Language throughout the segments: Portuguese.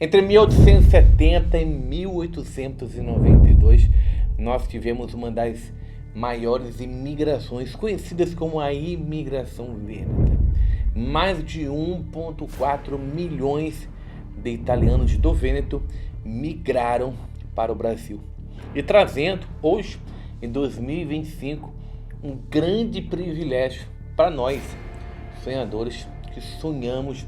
Entre 1870 e 1892, nós tivemos uma das maiores imigrações, conhecidas como a imigração vêneta. Mais de 1,4 milhões de italianos do Vêneto migraram para o Brasil. E trazendo, hoje, em 2025, um grande privilégio para nós, sonhadores que sonhamos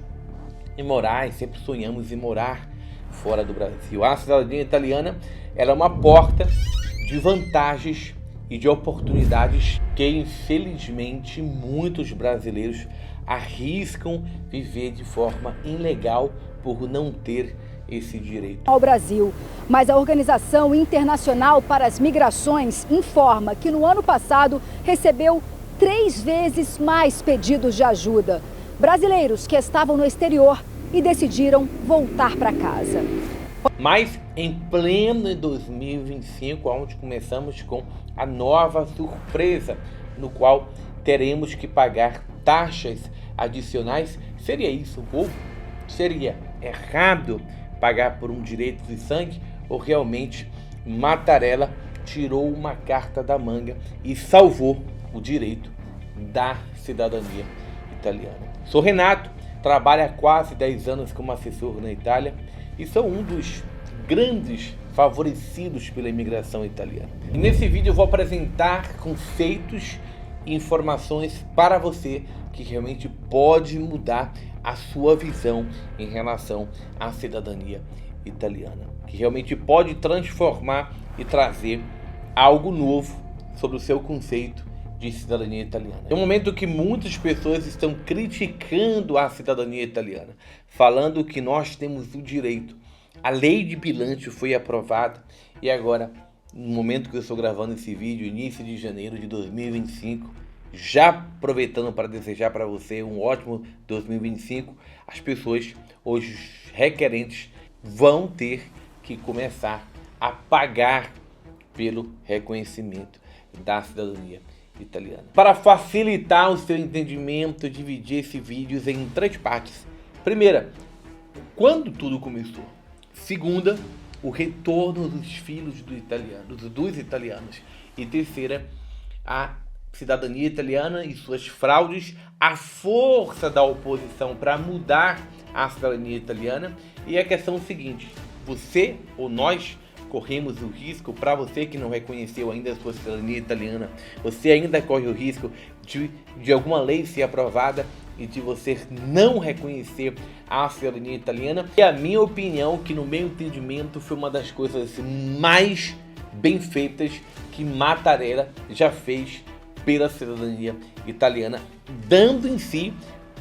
em morar e sempre sonhamos em morar fora do Brasil. A cidadania italiana ela é uma porta de vantagens e de oportunidades que, infelizmente, muitos brasileiros arriscam viver de forma ilegal por não ter esse direito. Ao Brasil, mas a Organização Internacional para as Migrações informa que no ano passado recebeu 3 vezes mais pedidos de ajuda. Brasileiros que estavam no exterior e decidiram voltar para casa. Mas em pleno 2025, onde começamos com a nova surpresa, no qual teremos que pagar taxas adicionais, seria isso ou seria errado pagar por um direito de sangue, ou realmente Mattarella tirou uma carta da manga e salvou o direito da cidadania italiana? Sou Renato, trabalho há quase 10 anos como assessor na Itália e sou um dos grandes favorecidos pela imigração italiana. E nesse vídeo eu vou apresentar conceitos e informações para você que realmente pode mudar a sua visão em relação à cidadania italiana, que realmente pode transformar e trazer algo novo sobre o seu conceito de cidadania italiana. É um momento que muitas pessoas estão criticando a cidadania italiana, falando que nós temos o direito. A lei de Bilancio foi aprovada e agora, no momento que eu estou gravando esse vídeo, início de janeiro de 2025, já aproveitando para desejar para você um ótimo 2025, as pessoas, hoje requerentes, vão ter que começar a pagar pelo reconhecimento da cidadania italiana. Para facilitar o seu entendimento, eu dividi esse vídeo em 3 partes. Primeira, quando tudo começou. Segunda, o retorno dos filhos dos italianos. E terceira, a cidadania italiana e suas fraudes, a força da oposição para mudar a cidadania italiana. E a questão seguinte, você ou nós corremos o risco, para você que não reconheceu ainda a sua cidadania italiana, você ainda corre o risco de alguma lei ser aprovada e de você não reconhecer a cidadania italiana. E a minha opinião, que no meu entendimento foi uma das coisas mais bem feitas que Mattarella já fez pela cidadania italiana, dando em si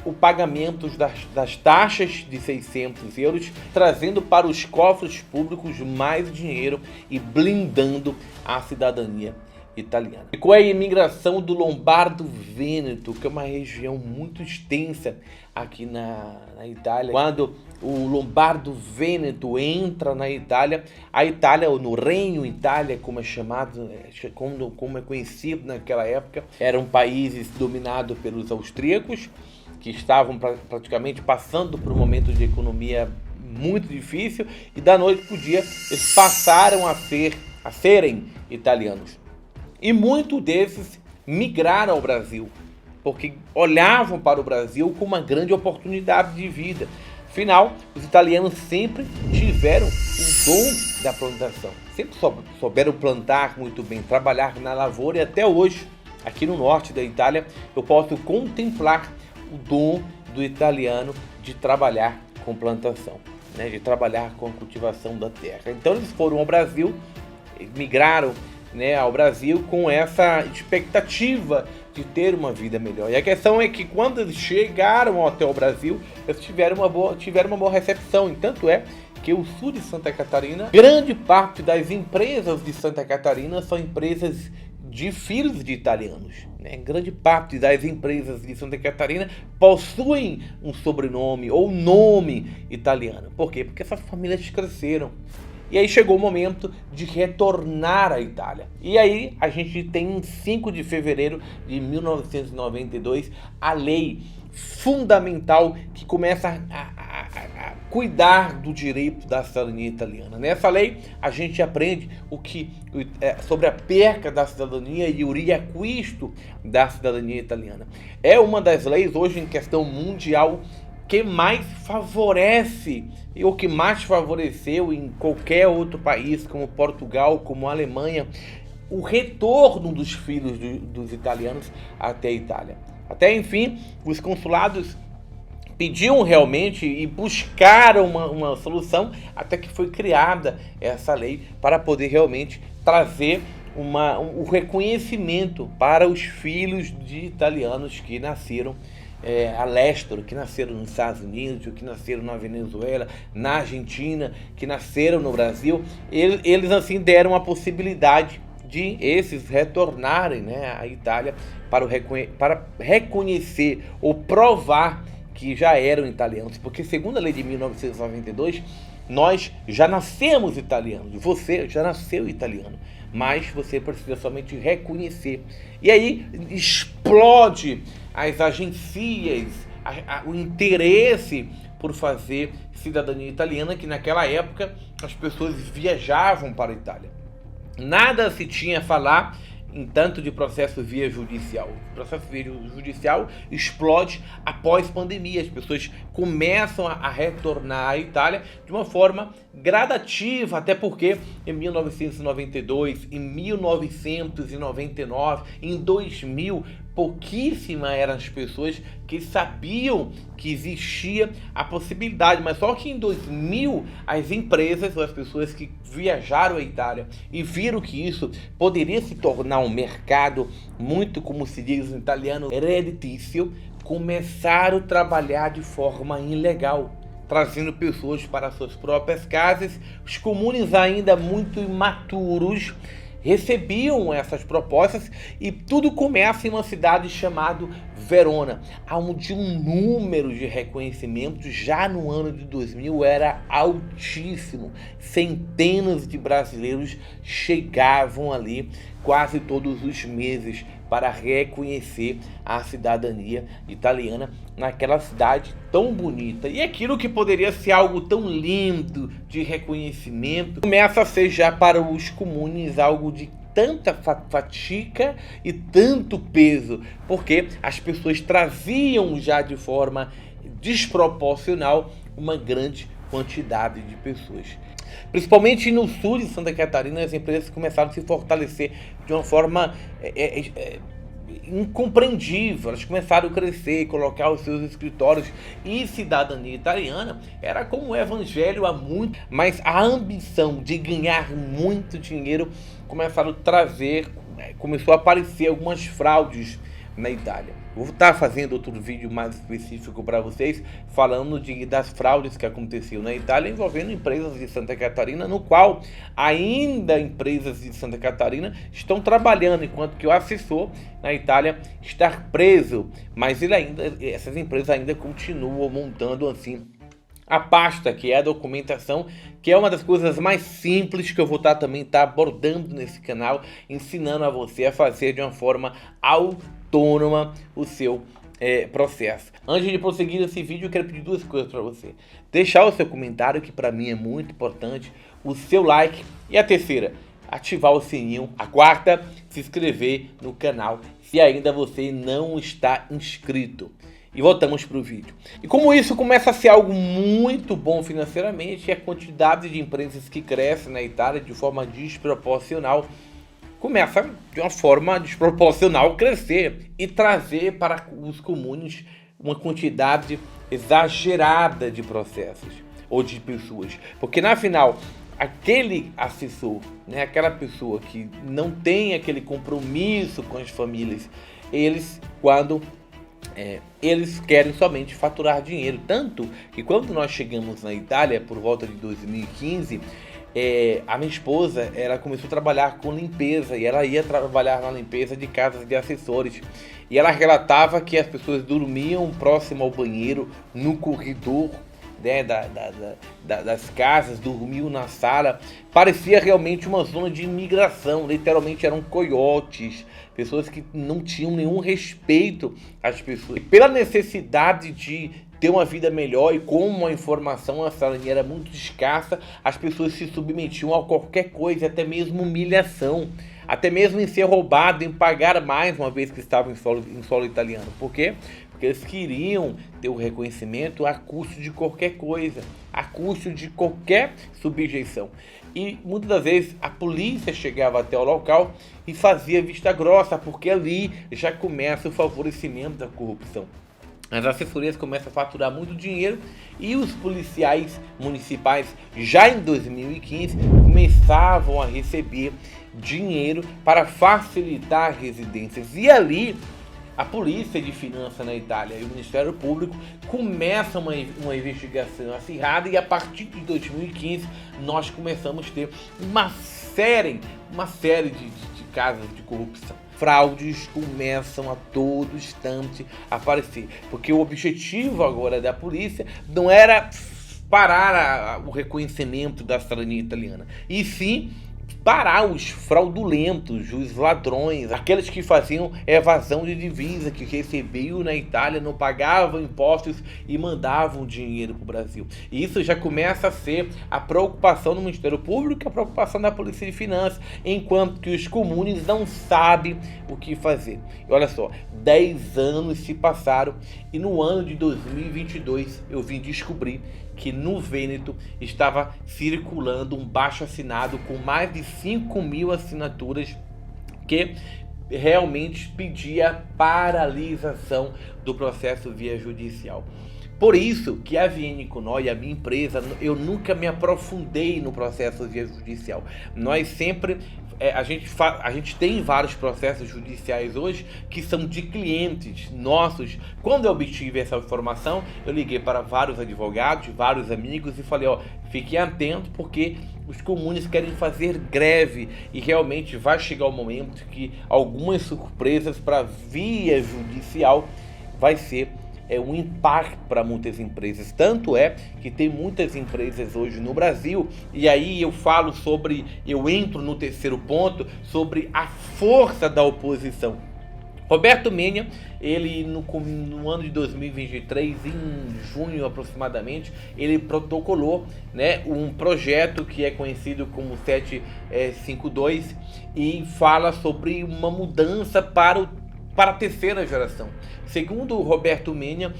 o pagamento das taxas de 600 euros, trazendo para os cofres públicos mais dinheiro e blindando a cidadania italiana. E com a imigração do Lombardo-Vêneto, que é uma região muito extensa aqui na Itália, quando o Lombardo-Vêneto entra na Itália, a Itália, ou no Reino Itália, como é chamado, como é conhecido naquela época, eram países dominados pelos austríacos, que estavam praticamente passando por um momento de economia muito difícil, e da noite para o dia eles passaram a serem italianos. E muitos desses migraram ao Brasil, porque olhavam para o Brasil como uma grande oportunidade de vida. Afinal, os italianos sempre tiveram o dom da plantação, sempre souberam plantar muito bem, trabalhar na lavoura, e até hoje, aqui no norte da Itália, eu posso contemplar o dom do italiano de trabalhar com plantação, né, de trabalhar com a cultivação da terra. Então eles foram ao Brasil, migraram, né, ao Brasil com essa expectativa de ter uma vida melhor. E a questão é que quando eles chegaram até o Brasil, eles tiveram uma boa recepção. E tanto é que o sul de Santa Catarina, grande parte das empresas de Santa Catarina são empresas de filhos de italianos, né? Grande parte das empresas de Santa Catarina possuem um sobrenome ou nome italiano. Por quê? Porque essas famílias cresceram. E aí chegou o momento de retornar à Itália. E aí a gente tem em 5 de fevereiro de 1992 a lei fundamental que começa cuidar do direito da cidadania italiana. Nessa lei, a gente aprende sobre a perca da cidadania e o reacquisto da cidadania italiana. É uma das leis hoje em questão mundial que mais favorece e o que mais favoreceu em qualquer outro país, como Portugal, como a Alemanha, o retorno dos filhos dos italianos até a Itália. Até, enfim, os consulados pediam realmente e buscaram uma solução até que foi criada essa lei para poder realmente trazer o reconhecimento para os filhos de italianos que nasceram all'estero, que nasceram nos Estados Unidos, que nasceram na Venezuela, na Argentina, que nasceram no Brasil. Eles assim deram a possibilidade de esses retornarem, né, à Itália para reconhecer ou provar que já eram italianos, porque segundo a lei de 1992, nós já nascemos italianos, você já nasceu italiano, mas você precisa somente reconhecer. E aí explode as agencias, o interesse por fazer cidadania italiana, que naquela época as pessoas viajavam para a Itália. Nada se tinha a falar em tanto de processo via judicial. O processo via judicial explode após pandemia. As pessoas começam a retornar à Itália de uma forma gradativa, até porque em 1992, em 1999, em 2000, pouquíssimas eram as pessoas que sabiam que existia a possibilidade, mas só que em 2000 as empresas ou as pessoas que viajaram à Itália e viram que isso poderia se tornar um mercado muito, como se diz em italiano, redditizio, começaram a trabalhar de forma ilegal, trazendo pessoas para suas próprias casas. Os comunes ainda muito imaturos recebiam essas propostas e tudo começa em uma cidade chamada Verona, onde um número de reconhecimentos já no ano de 2000 era altíssimo. Centenas de brasileiros chegavam ali quase todos os meses para reconhecer a cidadania italiana naquela cidade tão bonita. E aquilo que poderia ser algo tão lindo de reconhecimento começa a ser já para os comunes algo de tanta fatiga e tanto peso, porque as pessoas traziam já de forma desproporcional uma grande quantidade de pessoas. Principalmente no sul de Santa Catarina, as empresas começaram a se fortalecer de uma forma incompreendível. Elas começaram a crescer, colocar os seus escritórios, e cidadania italiana era como o evangelho há muito, mas a ambição de ganhar muito dinheiro começou a aparecer algumas fraudes na Itália. Vou estar fazendo outro vídeo mais específico para vocês, falando das fraudes que aconteciam na Itália envolvendo empresas de Santa Catarina, no qual ainda empresas de Santa Catarina estão trabalhando, enquanto que o assessor na Itália está preso, mas essas empresas ainda continuam montando assim a pasta, que é a documentação, que é uma das coisas mais simples que eu vou também estar abordando nesse canal, ensinando a você a fazer de uma forma autônoma o seu processo. Antes de prosseguir esse vídeo, eu quero pedir duas coisas para você. Deixar o seu comentário, que para mim é muito importante, o seu like, e a terceira, ativar o sininho. A quarta, se inscrever no canal, se ainda você não está inscrito. E voltamos para o vídeo. E como isso começa a ser algo muito bom financeiramente, a quantidade de empresas que crescem na Itália de forma desproporcional começa de uma forma desproporcional crescer e trazer para os comunes uma quantidade exagerada de processos ou de pessoas. Porque na final, aquele assessor, né, aquela pessoa que não tem aquele compromisso com as famílias, eles querem somente faturar dinheiro. Tanto que quando nós chegamos na Itália, por volta de 2015, a minha esposa, ela começou a trabalhar com limpeza, e ela ia trabalhar na limpeza de casas de assessores. E ela relatava que as pessoas dormiam próximo ao banheiro, no corredor, né, das casas, dormiam na sala. Parecia realmente uma zona de imigração, literalmente eram coiotes, pessoas que não tinham nenhum respeito às pessoas. E pela necessidade de ter uma vida melhor, e como a informação era muito escassa, as pessoas se submetiam a qualquer coisa, até mesmo humilhação, até mesmo em ser roubado, em pagar mais, uma vez que estavam em solo italiano. Por quê? Porque eles queriam ter o reconhecimento a custo de qualquer coisa, a custo de qualquer subjeição. E muitas das vezes a polícia chegava até o local e fazia vista grossa, porque ali já começa o favorecimento da corrupção. As assessorias começam a faturar muito dinheiro e os policiais municipais, já em 2015, começavam a receber dinheiro para facilitar residências. E ali, a Polícia de Finanças na Itália e o Ministério Público começam uma investigação acirrada, e a partir de 2015 nós começamos a ter uma série de casos de corrupção. Fraudes começam a todo instante a aparecer, porque o objetivo agora da polícia não era parar o reconhecimento da cidadania italiana, e sim parar os fraudulentos, os ladrões, aqueles que faziam evasão de divisa, que recebiam na Itália, não pagavam impostos e mandavam dinheiro para o Brasil. E isso já começa a ser a preocupação do Ministério Público, a preocupação da Polícia de Finanças, enquanto que os comunes não sabem o que fazer. E olha só, 10 anos se passaram e no ano de 2022 eu vim descobrir que no Vêneto estava circulando um abaixo-assinado com mais de 5.000 assinaturas que realmente pedia paralisação do processo via judicial. Por isso que a VN Cunoi, a minha empresa, eu nunca me aprofundei no processo via judicial. Nós sempre, a gente tem vários processos judiciais hoje que são de clientes nossos. Quando eu obtive essa informação, eu liguei para vários advogados, vários amigos e falei, fiquem atentos, porque os comunes querem fazer greve e realmente vai chegar o momento que algumas surpresas para via judicial vai ser um impacto para muitas empresas. Tanto é que tem muitas empresas hoje no Brasil, e aí eu entro no terceiro ponto, sobre a força da oposição. Roberto Menia, ele no ano de 2023, em junho aproximadamente, ele protocolou, um projeto que é conhecido como 752 e fala sobre uma mudança para a terceira geração. Segundo o Roberto Menia,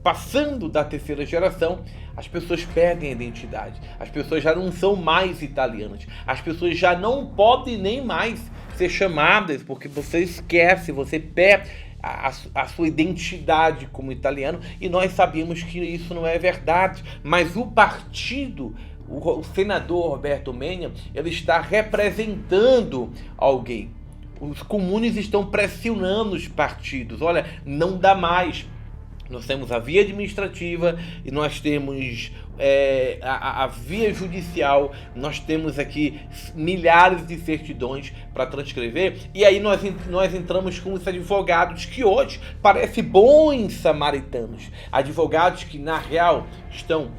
passando da terceira geração, as pessoas perdem a identidade, as pessoas já não são mais italianas, as pessoas já não podem nem mais ser chamadas, porque você esquece, você perde a sua identidade como italiano, e nós sabemos que isso não é verdade, mas o partido, o senador Roberto Menia, ele está representando alguém. Os comunes estão pressionando os partidos. Olha, não dá mais. Nós temos a via administrativa e nós temos a via judicial. Nós temos aqui milhares de certidões para transcrever. E aí nós entramos com os advogados que hoje parecem bons samaritanos. Advogados que, na real, estão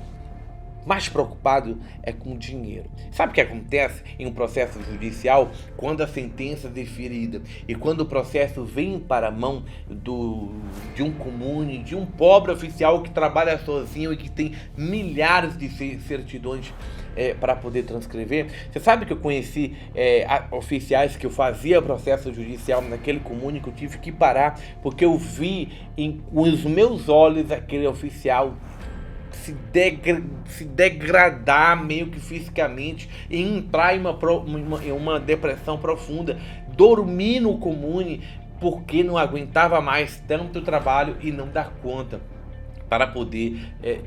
mais preocupado com o dinheiro. Sabe o que acontece em um processo judicial? Quando a sentença é deferida e quando o processo vem para a mão de um comune, de um pobre oficial que trabalha sozinho e que tem milhares de certidões para poder transcrever. Você sabe que eu conheci oficiais que eu fazia processo judicial naquele comune, que eu tive que parar porque eu vi com os meus olhos aquele oficial se degradar meio que fisicamente e entrar em uma depressão profunda, dormir no comune porque não aguentava mais tanto trabalho e não dar conta para poder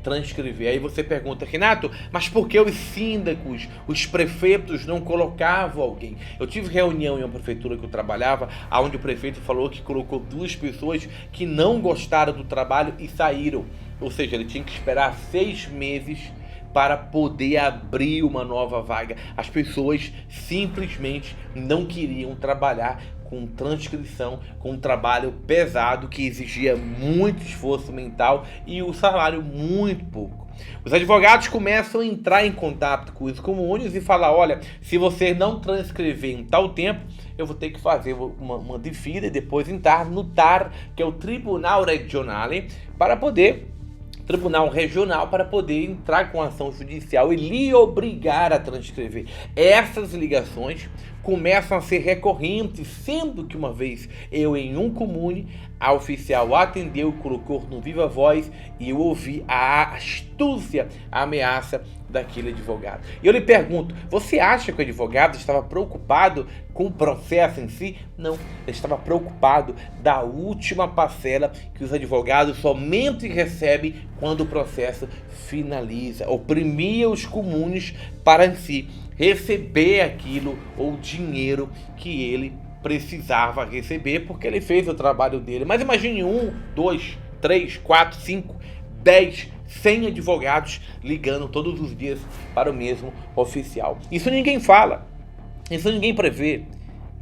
transcrever. Aí você pergunta, Renato, mas por que os síndicos, os prefeitos não colocavam alguém? Eu tive reunião em uma prefeitura que eu trabalhava, onde o prefeito falou que colocou 2 pessoas que não gostaram do trabalho e saíram. Ou seja, ele tinha que esperar 6 meses para poder abrir uma nova vaga. As pessoas simplesmente não queriam trabalhar com transcrição, com um trabalho pesado que exigia muito esforço mental e o salário muito pouco. Os advogados começam a entrar em contato com os comunes e falar, olha, se você não transcrever em tal tempo, eu vou ter que fazer uma diffida e depois entrar no TAR, que é o Tribunal Regionale, para poder tribunal regional para poder entrar com ação judicial e lhe obrigar a transcrever. Essas ligações começam a ser recorrentes, sendo que uma vez eu em um comune, a oficial atendeu, colocou no viva voz e eu ouvi a astúcia, a ameaça daquele advogado. E eu lhe pergunto, você acha que o advogado estava preocupado com o processo em si? Não, ele estava preocupado da última parcela que os advogados somente recebem quando o processo finaliza. Oprimia os comunes para em si receber aquilo ou dinheiro que ele precisava receber, porque ele fez o trabalho dele. Mas imagine 1, 2, 3, 4, 5, 10, 100 advogados ligando todos os dias para o mesmo oficial. Isso ninguém fala, isso ninguém prevê,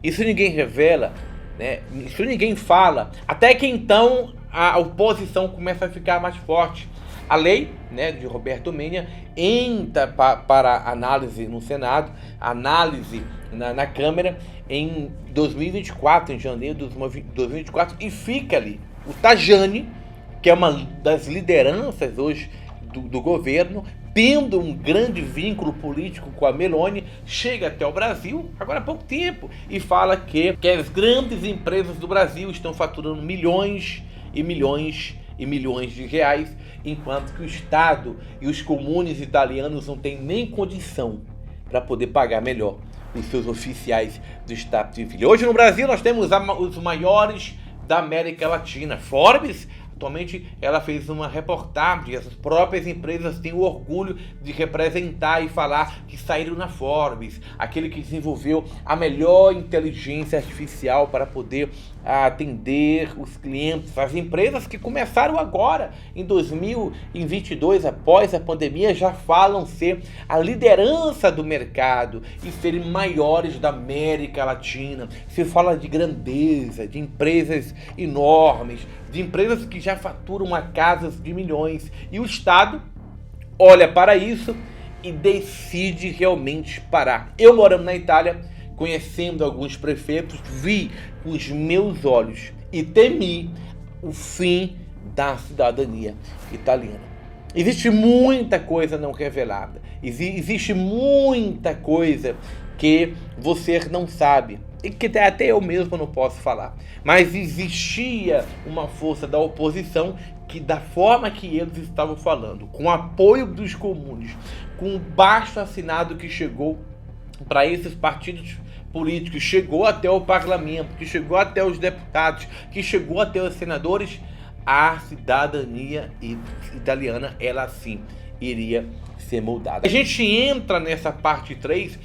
isso ninguém revela, né? Isso ninguém fala, até que então a oposição começa a ficar mais forte. A lei, né, de Roberto Menia entra para análise no Senado, análise na Câmara em 2024, em janeiro de 2024, e fica ali. O Tajani, que é uma das lideranças hoje do governo, tendo um grande vínculo político com a Meloni, chega até o Brasil, agora há pouco tempo, e fala que as grandes empresas do Brasil estão faturando milhões e milhões e milhões de reais, enquanto que o Estado e os comunes italianos não têm nem condição para poder pagar melhor os seus oficiais do Estado Civil. Hoje no Brasil nós temos os maiores da América Latina. Forbes, atualmente, ela fez uma reportagem, as próprias empresas têm o orgulho de representar e falar que saíram na Forbes, aquele que desenvolveu a melhor inteligência artificial para poder atender os clientes. As empresas que começaram agora, em 2022, após a pandemia, já falam ser a liderança do mercado e serem maiores da América Latina. Se fala de grandeza, de empresas enormes, de empresas que já faturam a casas de milhões. E o Estado olha para isso e decide realmente parar. Eu, morando na Itália, conhecendo alguns prefeitos, vi com os meus olhos e temi o fim da cidadania italiana. Existe muita coisa não revelada, existe muita coisa que você não sabe e que até eu mesmo não posso falar. Mas existia uma força da oposição que, da forma que eles estavam falando, com o apoio dos comunes, com o baixo assinado que chegou para esses partidos políticos, chegou até o parlamento, que chegou até os deputados, que chegou até os senadores, a cidadania italiana, ela sim iria ser moldada. A gente entra nessa parte 3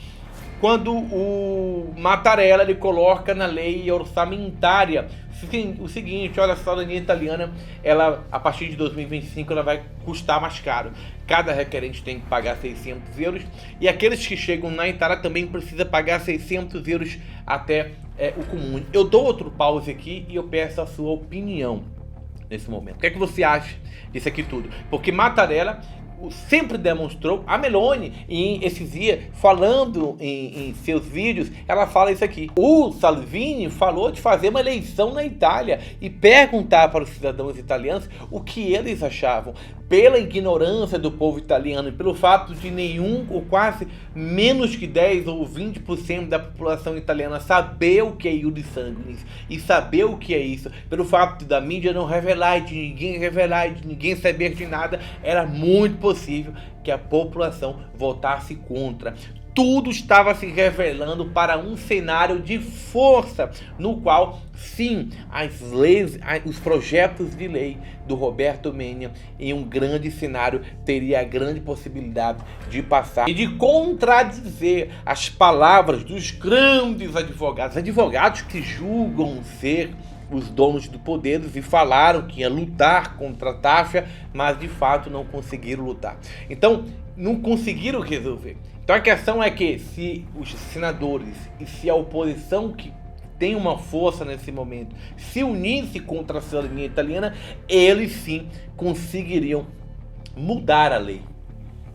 quando o Mattarella ele coloca na lei orçamentária o seguinte: olha, a cidadania italiana, ela, a partir de 2025, ela vai custar mais caro. Cada requerente tem que pagar 600 euros e aqueles que chegam na Itália também precisam pagar 600 euros até o comum. Eu dou outro pause aqui e eu peço a sua opinião nesse momento. O que é que você acha disso aqui tudo? Porque Mattarella sempre demonstrou, a Meloni, em esses dias, falando em seus vídeos, ela fala isso aqui. O Salvini falou de fazer uma eleição na Itália e perguntar para os cidadãos italianos o que eles achavam. Pela ignorância do povo italiano e pelo fato de nenhum ou quase menos que 10 ou 20% da população italiana saber o que é iuris sanguinis e saber o que é isso, pelo fato da mídia não revelar, de ninguém revelar, de ninguém saber de nada, era muito possível que a população votasse contra. Tudo estava se revelando para um cenário de força, no qual, sim, as leis, os projetos de lei do Roberto Menia, em um grande cenário, teria a grande possibilidade de passar e de contradizer as palavras dos grandes advogados que julgam ser os donos do poder e falaram que ia lutar contra a taxa, mas de fato não conseguiram lutar. Então, não conseguiram resolver. Então a questão é que se os senadores e se a oposição, que tem uma força nesse momento, se unisse contra a cidadania italiana, eles sim conseguiriam mudar a lei.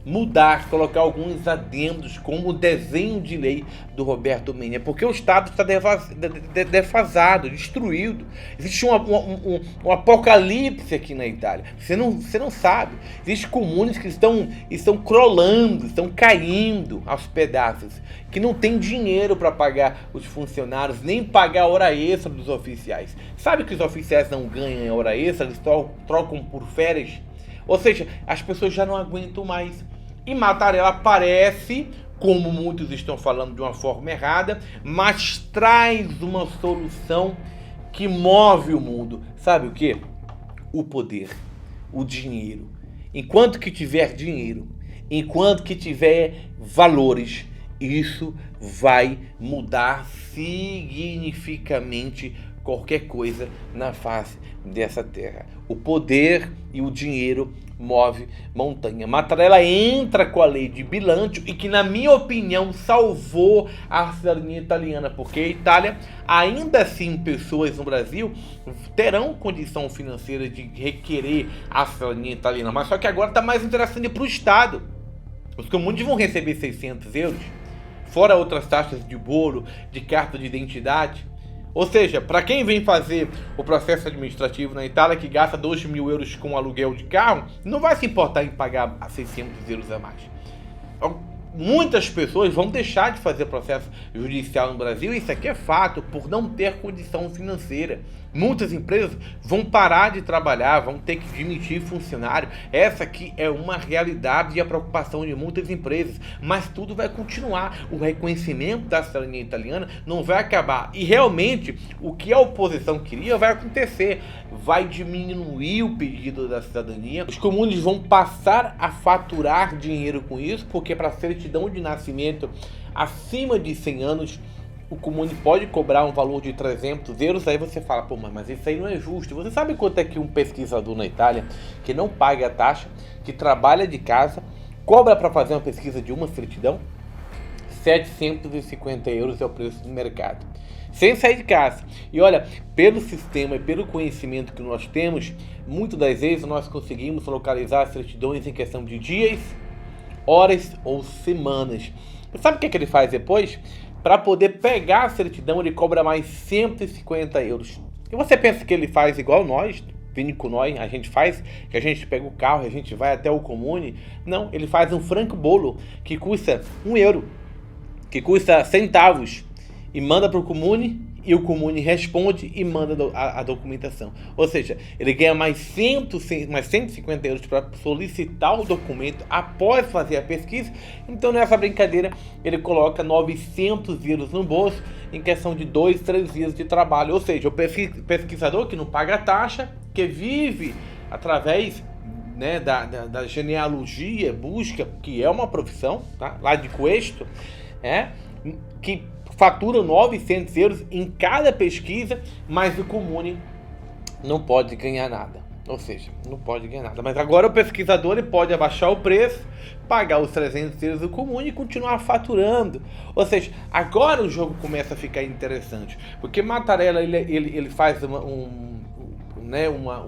mudar, colocar alguns adendos, como o desenho de lei do Roberto Menia, porque o Estado está defasado, destruído. Existe um apocalipse aqui na Itália. Você não sabe. Existem comunes que estão crolando, estão caindo aos pedaços, que não tem dinheiro para pagar os funcionários, nem pagar a hora extra dos oficiais. Sabe que os oficiais não ganham hora extra, eles trocam por férias? Ou seja, as pessoas já não aguentam mais. E Mattarella parece, como muitos estão falando de uma forma errada, mas traz uma solução que move o mundo. Sabe o quê? O poder, o dinheiro. Enquanto que tiver dinheiro, enquanto que tiver valores, isso vai mudar significativamente qualquer coisa na face dessa terra. O poder e o dinheiro move montanha. Mattarella entra com a lei de bilancio e que, na minha opinião, salvou a cidadania italiana, porque a Itália, ainda assim, pessoas no Brasil terão condição financeira de requerer a cidadania italiana, mas só que agora está mais interessante para o Estado. Os comuns vão receber 600 euros, fora outras taxas de bolo, de carta de identidade. Ou seja, para quem vem fazer o processo administrativo na Itália, que gasta 2.000 euros com aluguel de carro, não vai se importar em pagar 600 euros a mais. Muitas pessoas vão deixar de fazer processo judicial no Brasil, e isso aqui é fato, por não ter condição financeira. Muitas empresas vão parar de trabalhar, vão ter que demitir funcionário. Essa aqui é uma realidade e a preocupação de muitas empresas. Mas tudo vai continuar. O reconhecimento da cidadania italiana não vai acabar. E realmente, o que a oposição queria vai acontecer. Vai diminuir o pedido da cidadania. Os comuns vão passar a faturar dinheiro com isso, porque para certidão de nascimento acima de 100 anos, o comune pode cobrar um valor de 300 euros, aí você fala, pô, mas isso aí não é justo. Você sabe quanto é que um pesquisador na Itália, que não paga a taxa, que trabalha de casa, cobra para fazer uma pesquisa de uma certidão? 750 euros é o preço do mercado, sem sair de casa. E olha, pelo sistema e pelo conhecimento que nós temos, muitas das vezes nós conseguimos localizar certidões em questão de dias, horas ou semanas. E sabe o que ele faz depois? Para poder pegar a certidão, ele cobra mais 150 euros. E você pensa que ele faz igual nós, Vini com nós, a gente faz, que a gente pega o carro e a gente vai até o comune? Não, ele faz um franco-bolo que custa 1 euro, que custa centavos, e manda para o comune, e o comune responde e manda a documentação. Ou seja, ele ganha mais 150 euros para solicitar o documento após fazer a pesquisa. Então, nessa brincadeira, ele coloca 900 euros no bolso em questão de 2, 3 dias de trabalho. Ou seja, o pesquisador que não paga a taxa, que vive através, né, da genealogia, busca, que é uma profissão, tá? Lá de Questo, que fatura 900 euros em cada pesquisa, mas o comune não pode ganhar nada. Ou seja, não pode ganhar nada. Mas agora o pesquisador ele pode abaixar o preço, pagar os 300 euros do comune e continuar faturando. Ou seja, agora o jogo começa a ficar interessante, porque Mattarella ele faz um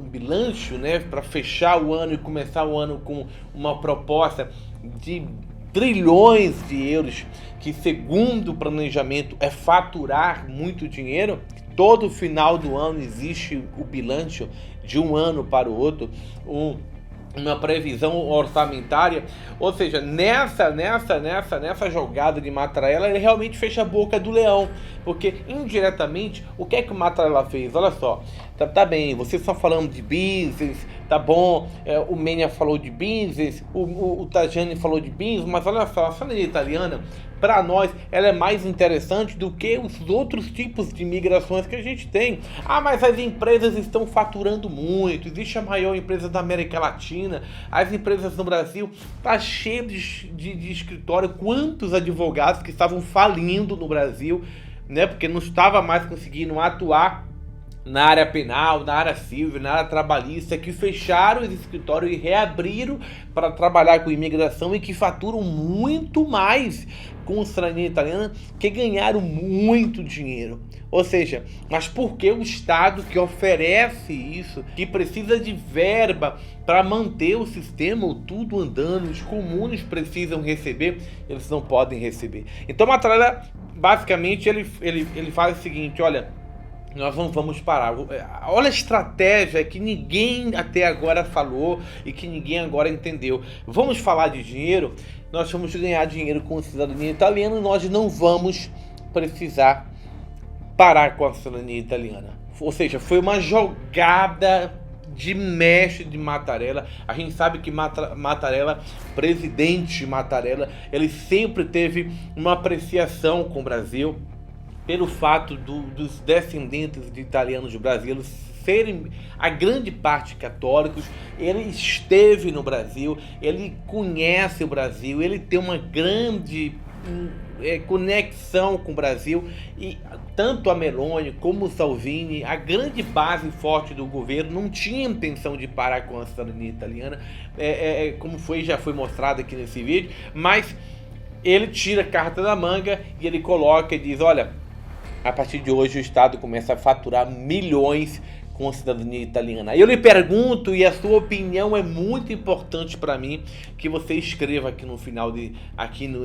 bilancio, né, para fechar o ano e começar o ano com uma proposta de trilhões de euros, que segundo o planejamento é faturar muito dinheiro. Todo final do ano existe o bilancio de um ano para o outro, uma previsão orçamentária. Ou seja, nessa jogada de Mattarella, ele realmente fecha a boca do leão, porque indiretamente, o que é que o Mattarella fez? Olha só, tá bem, vocês estão falando de business, tá bom, o Menia falou de business, o Tajani falou de business, mas olha só, a cidadania italiana, para nós, ela é mais interessante do que os outros tipos de migrações que a gente tem. Ah, mas as empresas estão faturando muito, existe a maior empresa da América Latina, as empresas no Brasil tá cheio de escritório. Quantos advogados que estavam falindo no Brasil, né, porque não estava mais conseguindo atuar na área penal, na área civil, na área trabalhista, que fecharam os escritórios e reabriram para trabalhar com imigração e que faturam muito mais com cidadania italiana, que ganharam muito dinheiro. Ou seja, mas por que o Estado que oferece isso, que precisa de verba para manter o sistema, tudo andando, os comuns precisam receber, eles não podem receber? Então, Mattarella, basicamente, ele faz o seguinte: olha, nós não vamos parar. Olha a estratégia que ninguém até agora falou e que ninguém agora entendeu. Vamos falar de dinheiro? Nós vamos ganhar dinheiro com a cidadania italiana e nós não vamos precisar parar com a cidadania italiana. Ou seja, foi uma jogada de mestre de Mattarella. A gente sabe que Mattarella, presidente Mattarella, ele sempre teve uma apreciação com o Brasil, pelo fato dos descendentes de italianos brasileiros serem a grande parte católicos. Ele esteve no Brasil, ele conhece o Brasil, ele tem uma grande conexão com o Brasil, e tanto a Meloni como o Salvini, a grande base forte do governo, não tinha intenção de parar com a cidadania italiana, como já foi mostrado aqui nesse vídeo, mas ele tira a carta da manga e ele coloca e diz: olha, a partir de hoje o Estado começa a faturar milhões com a cidadania italiana. Eu lhe pergunto, e a sua opinião é muito importante para mim, que você escreva aqui no final,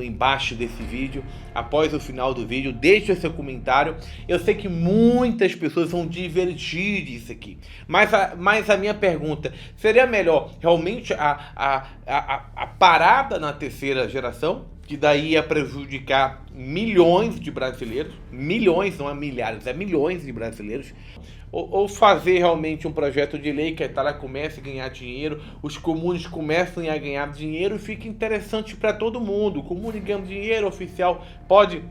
embaixo desse vídeo, após o final do vídeo, deixe o seu comentário. Eu sei que muitas pessoas vão divergir disso aqui, mas a minha pergunta: seria melhor realmente a parada na terceira geração, que daí ia prejudicar milhões de brasileiros, milhões, não é milhares, é milhões de brasileiros, ou fazer realmente um projeto de lei que a Itália comece a ganhar dinheiro, os comuns comecem a ganhar dinheiro e fica interessante para todo mundo. O comune ganha dinheiro, o oficial pode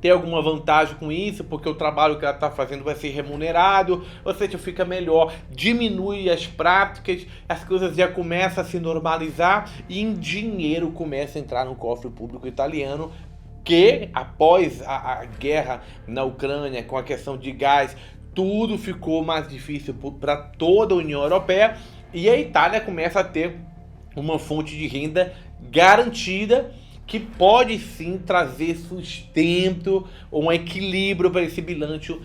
ter alguma vantagem com isso, porque o trabalho que ela está fazendo vai ser remunerado, ou seja, fica melhor, diminui as práticas, as coisas já começam a se normalizar e em dinheiro começa a entrar no cofre público italiano, que após a guerra na Ucrânia, com a questão de gás, tudo ficou mais difícil para toda a União Europeia, e a Itália começa a ter uma fonte de renda garantida, que pode sim trazer sustento ou um equilíbrio para esse bilanço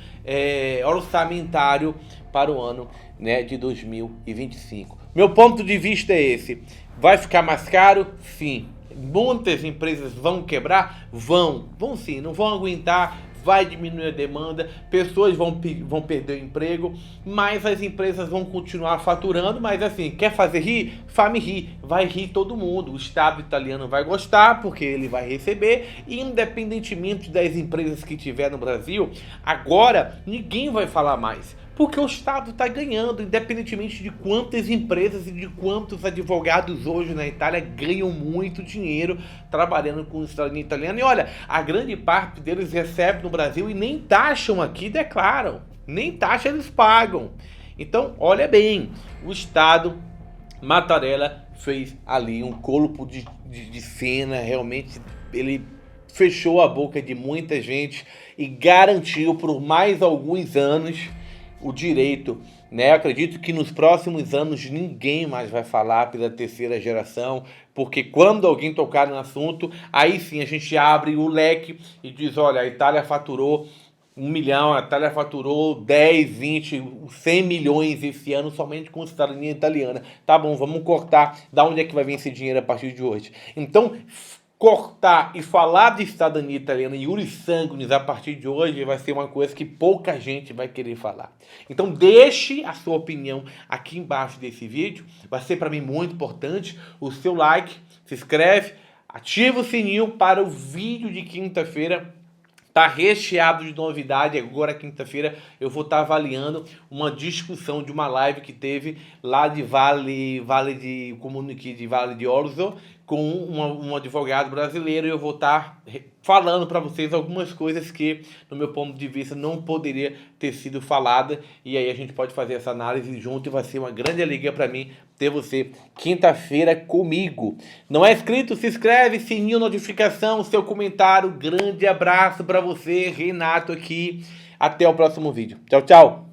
orçamentário para o ano, né, de 2025. Meu ponto de vista é esse. Vai ficar mais caro? Sim. Muitas empresas vão quebrar? Vão sim, não vão aguentar. Vai diminuir a demanda, pessoas vão perder o emprego, mas as empresas vão continuar faturando. Mas assim, quer fazer rir? Faz-me rir, vai rir todo mundo. O Estado italiano vai gostar, porque ele vai receber, e independentemente das empresas que tiver no Brasil, agora ninguém vai falar mais, porque o Estado está ganhando, independentemente de quantas empresas e de quantos advogados hoje na Itália ganham muito dinheiro trabalhando com o cidadania italiano. E olha, a grande parte deles recebe no Brasil e nem taxam aqui, declaram. Nem taxa eles pagam. Então, olha bem, o Estado, Mattarella, fez ali um corpo de cena, realmente ele fechou a boca de muita gente e garantiu por mais alguns anos o direito, né? Acredito que nos próximos anos ninguém mais vai falar pela terceira geração, porque quando alguém tocar no assunto, aí sim a gente abre o leque e diz: olha, a Itália faturou 1 milhão, a Itália faturou 10, 20, 100 milhões esse ano somente com cidadania italiana. Tá bom, vamos cortar. Da onde é que vai vir esse dinheiro a partir de hoje? Então, cortar e falar de cidadania italiana e iuris sanguinis a partir de hoje vai ser uma coisa que pouca gente vai querer falar. Então deixe a sua opinião aqui embaixo desse vídeo, vai ser para mim muito importante o seu like, se inscreve, ativa o sininho para o vídeo de quinta-feira. Tá recheado de novidade. Agora quinta-feira eu vou estar avaliando uma discussão de uma live que teve lá de Vale de Orzo com um advogado brasileiro, e eu vou estar falando para vocês algumas coisas que, no meu ponto de vista, não poderia ter sido falada, e aí a gente pode fazer essa análise junto e vai ser uma grande alegria para mim ter você quinta-feira comigo. Não é inscrito? Se inscreve, sininho, notificação, seu comentário. Grande abraço para você, Renato aqui. Até o próximo vídeo. Tchau, tchau.